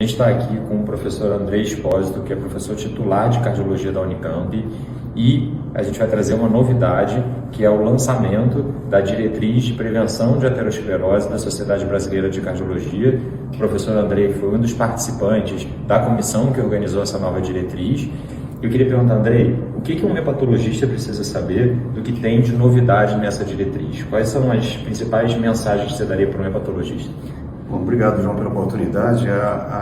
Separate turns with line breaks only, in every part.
A gente está aqui com o professor Andrei Espósito, que é professor titular de cardiologia da Unicamp, e a gente vai trazer uma novidade, que é o lançamento da diretriz de prevenção de aterosclerose da Sociedade Brasileira de Cardiologia. O professor Andrei foi um dos participantes da comissão que organizou essa nova diretriz. Eu queria perguntar, Andrei, o que um hepatologista precisa saber do que tem de novidade nessa diretriz? Quais são as principais mensagens que você daria para um hepatologista?
Bom, obrigado, João, pela oportunidade.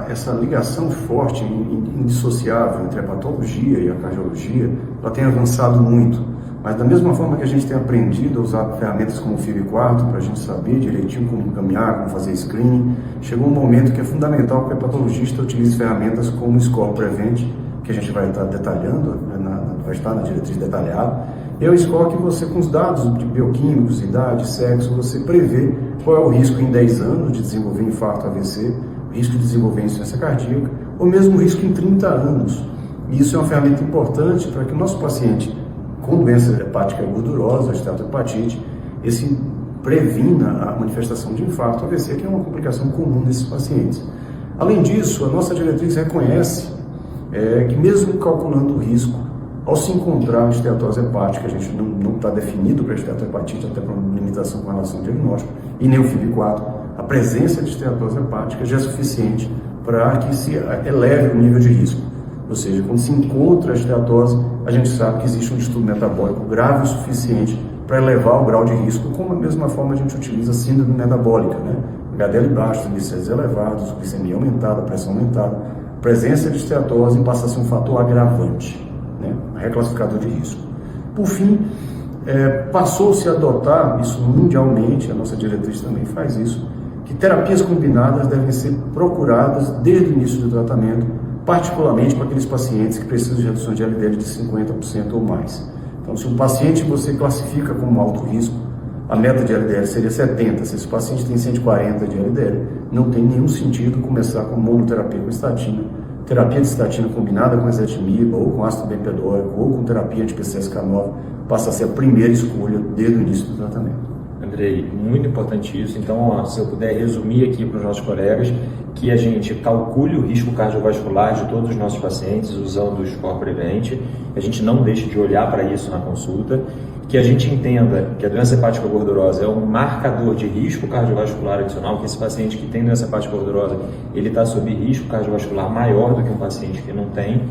Essa ligação forte, indissociável entre a hepatologia e a cardiologia, ela tem avançado muito. Mas da mesma forma que a gente tem aprendido a usar ferramentas como o FIV4 para a gente saber direitinho como encaminhar, como fazer screening, chegou um momento que é fundamental que o hepatologista utilize ferramentas como o Score Prevent, que a gente vai estar detalhando, vai estar na diretriz detalhada. É o score que você, com os dados de bioquímicos, idade, sexo, você prevê qual é o risco em 10 anos de desenvolver infarto AVC, o risco de desenvolver insuficiência cardíaca, ou mesmo o risco em 30 anos. E isso é uma ferramenta importante para que o nosso paciente com doença hepática gordurosa, esteatohepatite, esse previna a manifestação de infarto AVC, que é uma complicação comum desses pacientes. Além disso, a nossa diretriz reconhece que mesmo calculando o risco, ao se encontrar a esteatose hepática, a gente não está definido para a esteatohepatite, até por uma limitação com relação ao diagnóstico, e nem o FIV4, a presença de esteatose hepática já é suficiente para que se eleve o nível de risco. Ou seja, quando se encontra a esteatose, a gente sabe que existe um distúrbio metabólico grave o suficiente para elevar o grau de risco, como da mesma forma a gente utiliza a síndrome metabólica, né? HDL baixo, triglicéridos elevados, glicemia aumentada, pressão aumentada, presença de esteatose passa a ser um fator agravante, né? Reclassificador de risco. Por fim, passou-se a adotar, isso mundialmente, a nossa diretriz também faz isso, que terapias combinadas devem ser procuradas desde o início do tratamento, particularmente para aqueles pacientes que precisam de redução de LDL de 50% ou mais. Então, se um paciente você classifica como alto risco, a meta de LDL seria 70. Se esse paciente tem 140 de LDL, não tem nenhum sentido começar com monoterapia com estatina, terapia de estatina combinada com ezetimiba, ou com ácido bempedoico, ou com terapia anti-PCSK9, passa a ser a primeira escolha desde o início do tratamento.
Andrei, muito importante isso. Então, se eu puder resumir aqui para os nossos colegas, que a gente calcule o risco cardiovascular de todos os nossos pacientes usando o Score Prevent, a gente não deixe de olhar para isso na consulta, que a gente entenda que a doença hepática gordurosa é um marcador de risco cardiovascular adicional, que esse paciente que tem doença hepática gordurosa, ele está sob risco cardiovascular maior do que um paciente que não tem,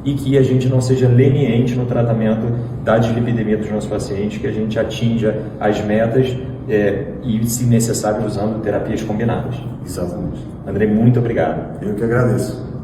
e que a gente não seja leniente no tratamento da dislipidemia dos nossos pacientes, que a gente atinja as metas e, se necessário, usando terapias combinadas.
Exatamente.
Andrei, muito obrigado.
Eu que agradeço.